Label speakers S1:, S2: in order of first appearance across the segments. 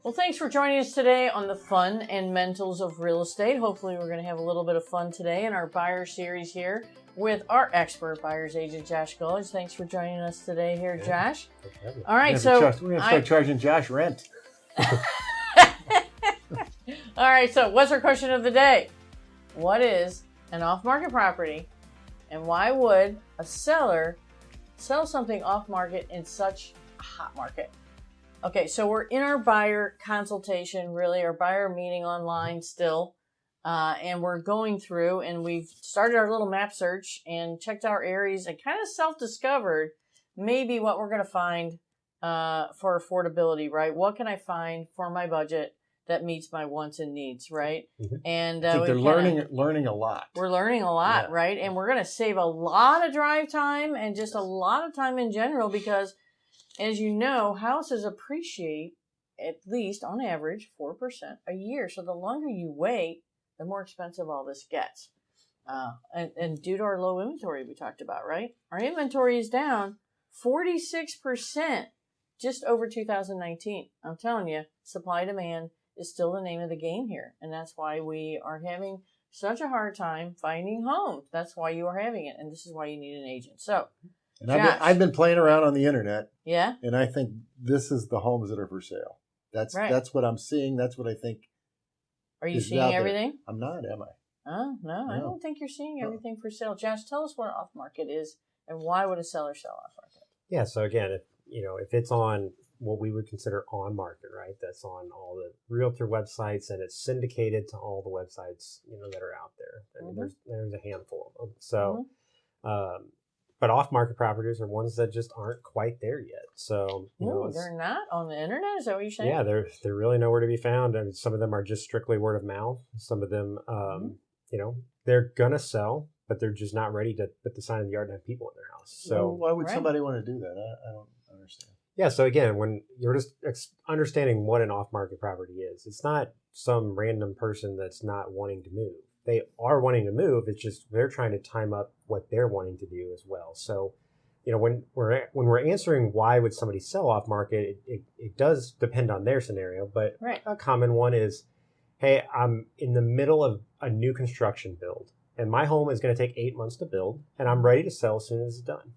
S1: Well, thanks for joining us today on the fun and mentals of real estate. Hopefully we're going to have a little bit of fun today in our buyer series here with our expert buyer's agent, Josh Gulledge. Thanks for joining us today here, Josh. All right,
S2: we're going to start charging Josh rent.
S1: All right, so what's our question of the day? What is an off-market property, and why would a seller sell something off-market in such a hot market? Okay, so we're in our buyer consultation, really, our buyer meeting online still, and we're going through, and we've started our little map search and checked our areas and kind of self-discovered maybe what we're going to find for affordability, right? What can I find for my budget that meets my wants and needs, right?
S2: Mm-hmm.
S1: And
S2: I think they're learning a lot.
S1: We're learning a lot, right? And we're going to save a lot of drive time and just a lot of time in general because, as you know, houses appreciate at least on average 4% a year. So the longer you wait, the more expensive all this gets. And due to our low inventory we talked about, right? Our inventory is down 46% just over 2019. I'm telling you, supply demand is still the name of the game here. And that's why we are having such a hard time finding homes. That's why you are having it. And this is why you need an agent. So,
S2: and I've been playing around on the internet.
S1: Yeah.
S2: And I think this is the homes that are for sale. That's what I'm seeing. That's what I think.
S1: Are you seeing everything?
S2: I'm not, am I?
S1: Oh, no, I don't think you're seeing everything for sale. Josh, tell us what off market is and why would a seller sell off market?
S3: Yeah. So again, if it's on what we would consider on market, right? That's on all the realtor websites and it's syndicated to all the websites, that are out there. I mean, there's a handful of them. So, but off-market properties are ones that just aren't quite there yet. So,
S1: they're not on the internet. Is that what you're saying?
S3: Yeah, they're really nowhere to be found. And some of them are just strictly word of mouth. Some of them, they're gonna sell, but they're just not ready to put the sign in the yard and have people in their house. So
S2: why would somebody want to do that? I don't understand.
S3: Yeah. So again, when you're just understanding what an off-market property is, it's not some random person that's not wanting to move. They are wanting to move. It's just they're trying to time up what they're wanting to do as well. So, when we're answering why would somebody sell off market, it does depend on their scenario. But a common one is, hey, I'm in the middle of a new construction build, and my home is going to take 8 months to build, and I'm ready to sell as soon as it's done.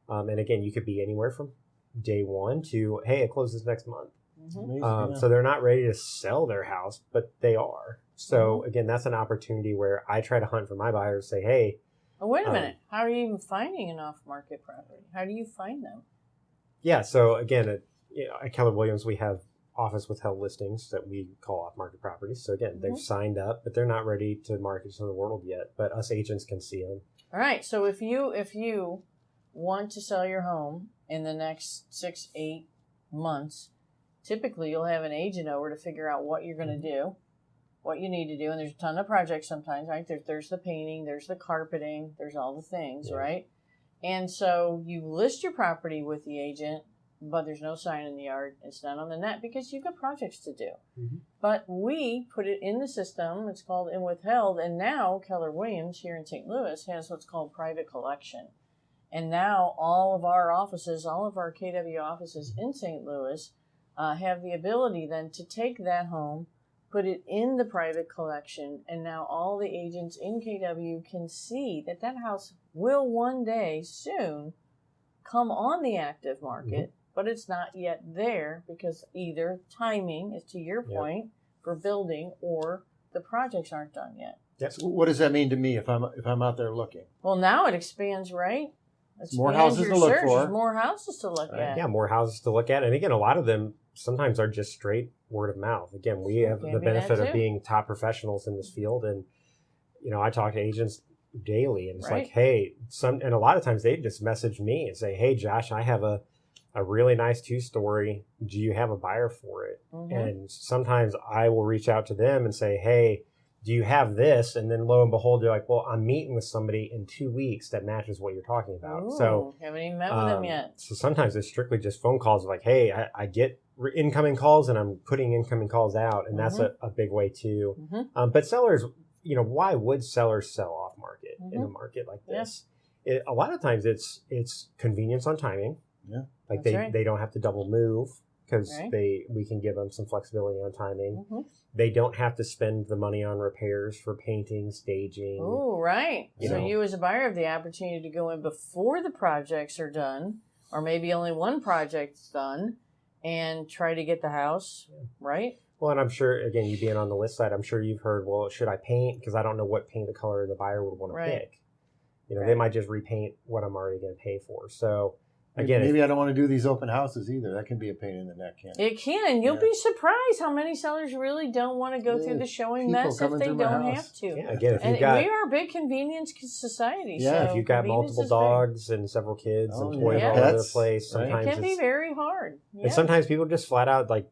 S3: And again, you could be anywhere from day one to, hey, it closes next month. So they're not ready to sell their house, but they are. So again, that's an opportunity where I try to hunt for my buyers, say, hey.
S1: Oh, wait a minute. How are you even finding an off-market property? How do you find them?
S3: Yeah. So again, at Keller Williams, we have office withheld listings that we call off-market properties. So again, they've signed up, but they're not ready to market to the world yet. But us agents can see them.
S1: All right. So if you want to sell your home in the next 6-8 months, typically you'll have an agent over to figure out what you're going to do, what you need to do. And there's a ton of projects sometimes, right? There's the painting, there's the carpeting, there's all the things, right? And so you list your property with the agent, but there's no sign in the yard. It's not on the net because you've got projects to do. But we put it in the system. It's called in withheld. And now Keller Williams here in St. Louis has what's called private collection. And now all of our offices, all of our KW offices in St. Louis have the ability then to take that home, put it in the private collection, and now all the agents in KW can see that that house will one day soon come on the active market, but it's not yet there because either timing is to your point for building or the projects aren't done yet.
S2: So what does that mean to me if I'm out there looking?
S1: Well, now it expands, right?
S2: More houses to look for.
S1: There's more houses to look at.
S3: Yeah, more houses to look at. And again, a lot of them sometimes are just straight word of mouth. Again, we have the benefit of being top professionals in this field. And, I talk to agents daily and it's like, hey, and a lot of times they just message me and say, hey, Josh, I have a really nice 2-story. Do you have a buyer for it? And sometimes I will reach out to them and say, hey, do you have this? And then lo and behold, they're like, well, I'm meeting with somebody in 2 weeks that matches what you're talking about.
S1: Ooh,
S3: so
S1: haven't even met with them yet.
S3: So sometimes it's strictly just phone calls like, hey, I get incoming calls and I'm putting incoming calls out. And that's a big way too. But sellers, why would sellers sell off market in a market like this? A lot of times it's convenience on timing.
S2: Yeah.
S3: Like they don't have to double move because
S1: Right.
S3: we can give them some flexibility on timing.
S1: Mm-hmm.
S3: They don't have to spend the money on repairs for painting, staging.
S1: Oh, right.
S3: You
S1: So
S3: know.
S1: you as a buyer have the opportunity to go in before the projects are done, or maybe only one project's done, and try to get the house, right?
S3: Well, and I'm sure, again, you being on the list side, I'm sure you've heard, well, should I paint? Because I don't know what paint the color the buyer would want to
S1: Right.
S3: pick. You know,
S1: Right.
S3: they might just repaint what I'm already going to pay for. So, again,
S2: maybe I don't want to do these open houses either. That can be a pain in the neck, can't it?
S1: It can, and you'll be surprised how many sellers really don't want to go through the showing
S2: People
S1: mess if
S2: coming
S1: they
S2: through my
S1: don't
S2: house.
S1: have to.
S3: yeah, again, if
S1: And
S3: you've got
S1: we are a big convenience society.
S2: Yeah,
S1: so
S3: if you've got
S1: convenience
S3: multiple
S1: is big.
S3: dogs and several kids and toys
S1: yeah.
S3: all over the
S2: Pets,
S3: place,
S2: right?
S3: sometimes
S1: It can be
S3: it's,
S1: very hard. Yeah.
S3: and sometimes people just flat out like,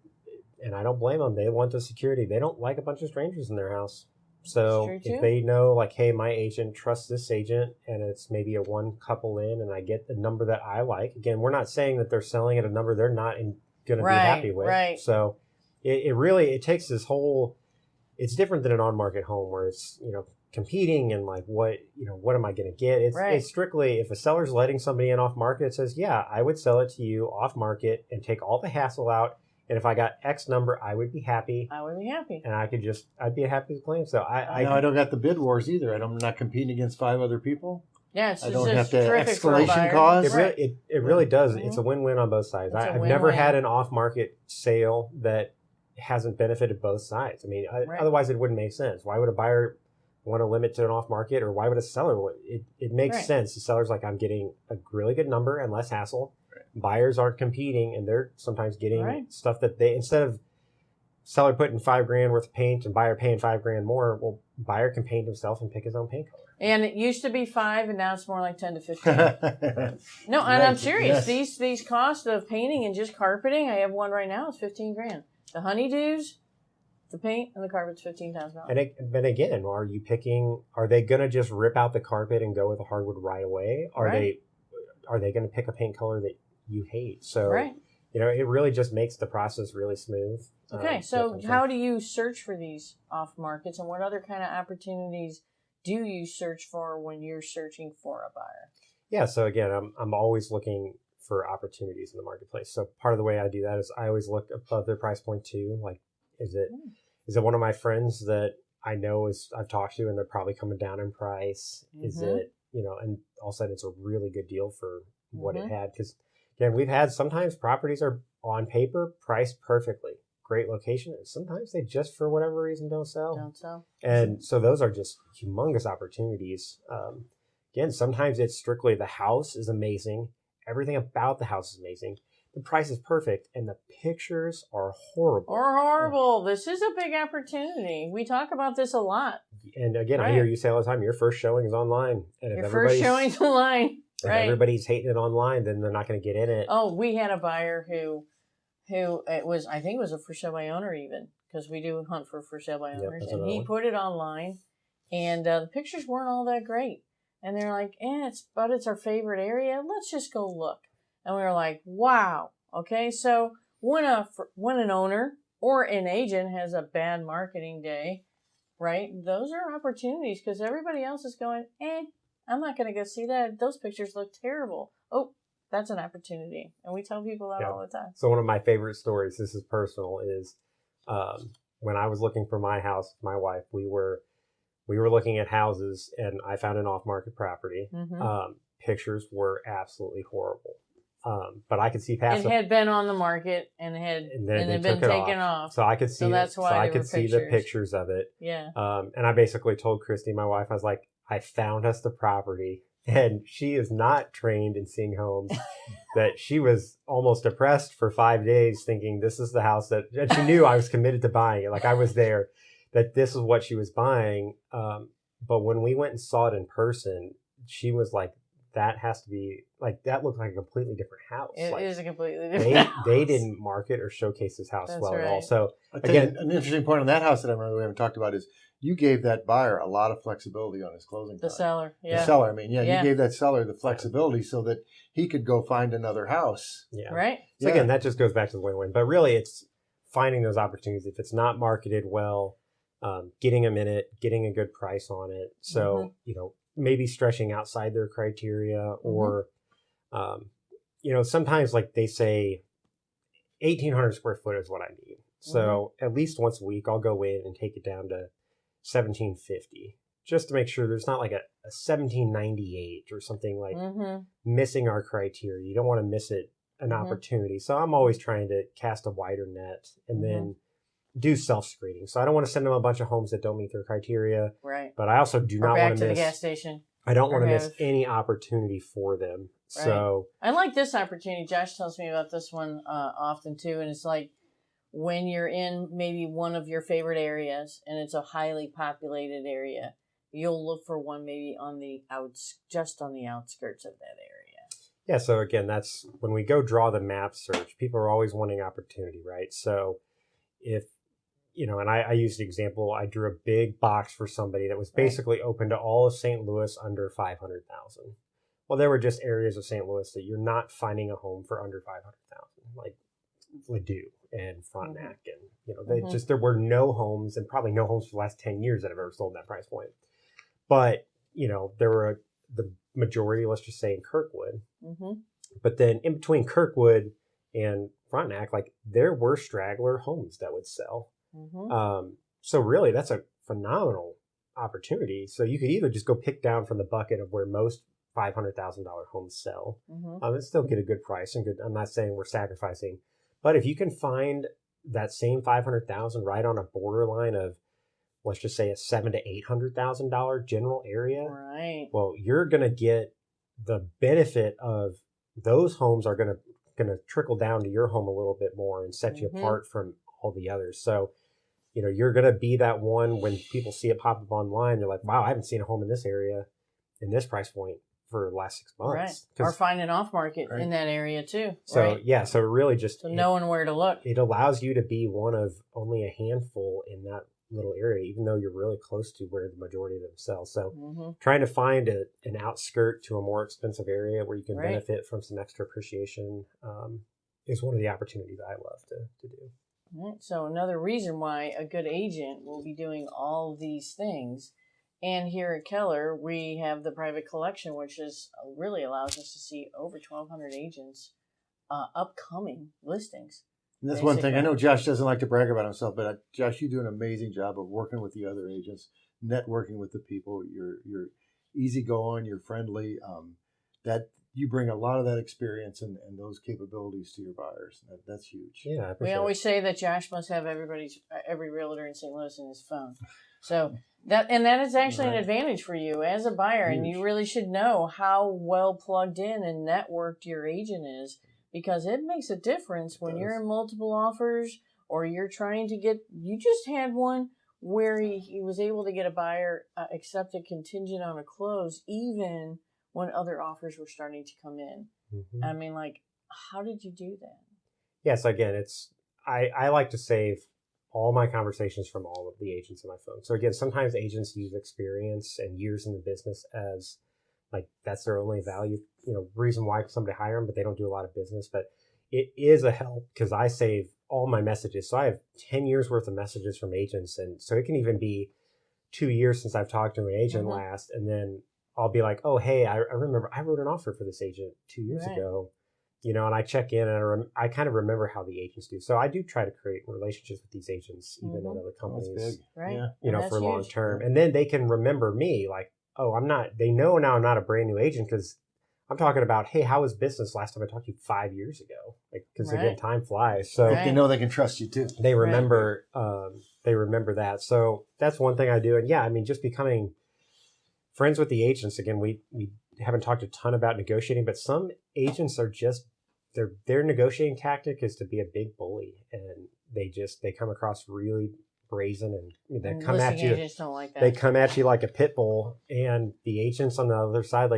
S3: and I don't blame them. They want the security. They don't like a bunch of strangers in their house. So
S1: That's true,
S3: if
S1: too.
S3: they know, like, hey, my agent trusts this agent, and it's maybe a one couple in, and I get the number that I like. Again, we're not saying that they're selling at a number they're not going to be happy with.
S1: Right.
S3: So it really takes this whole. It's different than an on market home where it's competing and like what am I going to get? It's strictly if a seller's letting somebody in off market, it says, yeah, I would sell it to you off market and take all the hassle out. And if I got X number, I would be happy.
S1: I would be happy.
S3: And I'd be happy to claim. So I
S2: don't got the bid wars either. I'm not competing against 5 other people.
S1: Yeah, it's
S2: I
S1: just
S2: don't have to
S1: terrific for a
S2: escalation
S1: buyer.
S2: costs.
S3: It really does. It's a win-win on both sides.
S1: It's a
S3: I've never
S1: win-win.
S3: had an off-market sale that hasn't benefited both sides. I mean, otherwise it wouldn't make sense. Why would a buyer want to limit to an off-market, or why would a seller? It makes sense. The seller's like, I'm getting a really good number and less hassle. Buyers aren't competing, and they're sometimes getting stuff that they, instead of seller putting $5,000 worth of paint and buyer paying $5,000 more, well, buyer can paint himself and pick his own paint color.
S1: And it used to be 5, and now it's more like 10 to 15. No, and I'm serious.
S2: Yes.
S1: These costs of painting and just carpeting, I have one right now. It's $15,000. The honeydews, the paint, and the carpet's $15,000.
S3: But again, are they going to just rip out the carpet and go with the hardwood right away? Are they going to pick a paint color that you hate? So, it really just makes the process really smooth.
S1: Okay, so how do you search for these off markets, and what other kind of opportunities do you search for when you're searching for a buyer?
S3: Yeah, so again, I'm always looking for opportunities in the marketplace. So part of the way I do that is I always look above their price point too. Like, is it one of my friends that I know I've talked to and they're probably coming down in price? Is it, and all of a sudden it's a really good deal for what it had? Because again, we've had sometimes properties are on paper priced perfectly, great location, and sometimes they just for whatever reason don't sell. And so those are just humongous opportunities. Again, sometimes it's strictly the house is amazing. Everything about the house is amazing. The price is perfect, and the pictures are horrible.
S1: This is a big opportunity. We talk about this a lot.
S3: And again, I hear you say all the time, your first showing is online. And
S1: your first showing's online.
S3: If everybody's hating it online, then they're not going to get in it.
S1: Oh, we had a buyer who it was, I think it was a for sale by owner even, because we do hunt for sale by owners. And he put it online, and the pictures weren't all that great. And they're like, it's our favorite area. Let's just go look. And we were like, wow. Okay, so when an owner or an agent has a bad marketing day, right, those are opportunities because everybody else is going, I'm not going to go see that. Those pictures look terrible. Oh, that's an opportunity. And we tell people that all the time.
S3: So one of my favorite stories, this is personal, is when I was looking for my house with my wife, we were looking at houses and I found an off-market property. Pictures were absolutely horrible. But I could see past
S1: it. Had been on the market and had been taken off.
S3: So I could see
S1: that's why
S3: I could see the pictures of it.
S1: Yeah.
S3: And I basically told Christy, my wife, I was like, I found us the property. And she is not trained in seeing homes. That she was almost depressed for 5 days thinking this is the house and she knew I was committed to buying it. Like I was there, that this is what she was buying. But when we went and saw it in person, she was like, that has to be like, that looked like a completely different house.
S1: It is a completely different house.
S3: They didn't market or showcase this house at all. So
S2: again, an interesting point on that house that I remember we haven't talked about is you gave that buyer a lot of flexibility on his closing time.
S1: The seller.
S2: The seller. I mean, you gave that seller the flexibility so that he could go find another house.
S3: Yeah.
S1: Right.
S3: So again, that just goes back to the win-win. But really, it's finding those opportunities. If it's not marketed well, getting them in it, getting a good price on it. So, maybe stretching outside their criteria or, sometimes like they say, 1,800 square foot is what I need. So at least once a week, I'll go in and take it down to 1,750, just to make sure there's not like a 1,798 or something like missing our criteria. You don't want to miss an opportunity. So I'm always trying to cast a wider net and then do self-screening. So I don't want to send them a bunch of homes that don't meet their criteria.
S1: Right.
S3: But I also do not want to miss
S1: the gas station.
S3: I don't want to miss any opportunity for them.
S1: Right.
S3: So
S1: I like this opportunity. Josh tells me about this one often too, and it's like when you're in maybe one of your favorite areas and it's a highly populated area, you'll look for one maybe on the just on the outskirts of that area.
S3: Yeah, so again, that's when we go draw the map search, people are always wanting opportunity, right? So if, and I used the example, I drew a big box for somebody that was basically open to all of St. Louis under 500,000. Well, there were just areas of St. Louis that you're not finding a home for under 500,000, like Ladue and Frontenac, and there were no homes, and probably no homes for the last 10 years that have ever sold that price point. But there were the majority, let's just say, in Kirkwood. But then in between Kirkwood and Frontenac, like there were straggler homes that would sell. So really, that's a phenomenal opportunity. So you could either just go pick down from the bucket of where most $500,000 homes sell, and still get a good price and good. I'm not saying we're sacrificing, but if you can find that same 500,000 right on a borderline of, let's just say, a $700,000 to $800,000 general area,
S1: right?
S3: Well, you're gonna get the benefit of those homes are gonna trickle down to your home a little bit more and set you apart from all the others. So, you're gonna be that one when people see it pop up online. They're like, "Wow, I haven't seen a home in this area, in this price point for the last 6 months."
S1: Right. Or find an off market in that area too.
S3: So so really just
S1: knowing where to look.
S3: It allows you to be one of only a handful in that little area, even though you're really close to where the majority of them sell. So trying to find an outskirt to a more expensive area where you can benefit from some extra appreciation is one of the opportunities I love to do.
S1: Right. So another reason why a good agent will be doing all these things. And here at Keller, we have the private collection, which is really allows us to see over 1,200 agents upcoming listings.
S2: And that's one thing. I know Josh doesn't like to brag about himself, but Josh, you do an amazing job of working with the other agents, networking with the people. You're easygoing, you're friendly. That you bring a lot of that experience and those capabilities to your buyers. That's huge.
S3: Yeah,
S1: we always say that Josh must have every realtor in St. Louis in his phone. So that is actually an advantage for you as a buyer, and you really should know how well plugged in and networked your agent is, because it makes a difference when you're in multiple offers or you're trying to get. You just had one where he was able to get a buyer accepted contingent on a close, even when other offers were starting to come in. I mean, like, how did you do that?
S3: Yes, again, I like to save all my conversations from all of the agents on my phone. So again, sometimes agents use experience and years in the business as like that's their only value, reason why somebody hire them, but they don't do a lot of business. But it is a help because I save all my messages. So I have 10 years worth of messages from agents. And so it can even be 2 years since I've talked to an agent last. And then I'll be like, oh, hey, I remember I wrote an offer for this agent 2 years ago, and I check in and I kind of remember how the agents do. So I do try to create relationships with these agents, even at other companies, for long term. And then they can remember me like, oh, they know now I'm not a brand new agent because I'm talking about, hey, how was business last time I talked to you 5 years ago? Like, because again, time flies. So
S2: they know they can trust you too.
S3: They remember, they remember that. So that's one thing I do. And just becoming friends with the agents. Again, we haven't talked a ton about negotiating, but some agents are just their negotiating tactic is to be a big bully, and they come across really brazen, and they come at you.
S1: Agents don't like that.
S3: They come at you like a pit bull, and the agents on the other side,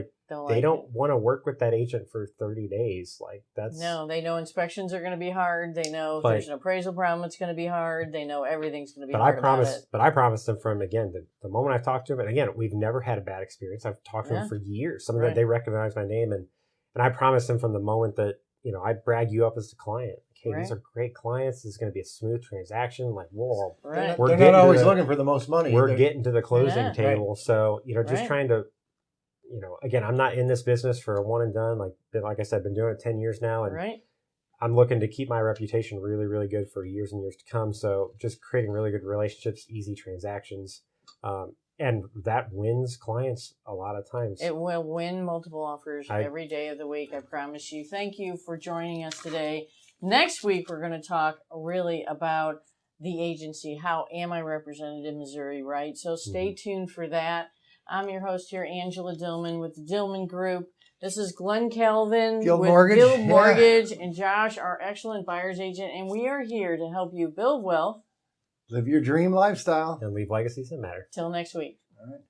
S3: they don't want to work with that agent for 30 days. Like
S1: they know inspections are going to be hard. They know if there's an appraisal problem, it's going to be hard. They know everything's going to be hard.
S3: But I promised them from the moment I've talked to them, and again, we've never had a bad experience. I've talked to them for years. Some of them, they recognize my name, and I promised them from the moment that, I brag you up as a client. Okay, these are great clients. This is going to be a smooth transaction. Like, whoa,
S2: they're not always looking for the most money.
S3: We're getting to the closing table. So, just trying to, again, I'm not in this business for a one and done. Like I said, I've been doing it 10 years now. And I'm looking to keep my reputation really, really good for years and years to come. So just creating really good relationships, easy transactions, and that wins clients a lot of times.
S1: It will win multiple offers every day of the week, I promise you. Thank you for joining us today. Next week, we're going to talk really about the agency. How am I represented in Missouri, right? So stay tuned for that. I'm your host here, Angela Dillmon with the Dillmon Group. This is Glen Calvin
S2: Guild
S1: with
S2: Mortgage.
S1: Guild Mortgage and Josh, our excellent buyer's agent. And we are here to help you build wealth.
S2: Live your dream lifestyle.
S3: And leave legacies that matter.
S1: Till next week.
S2: All right.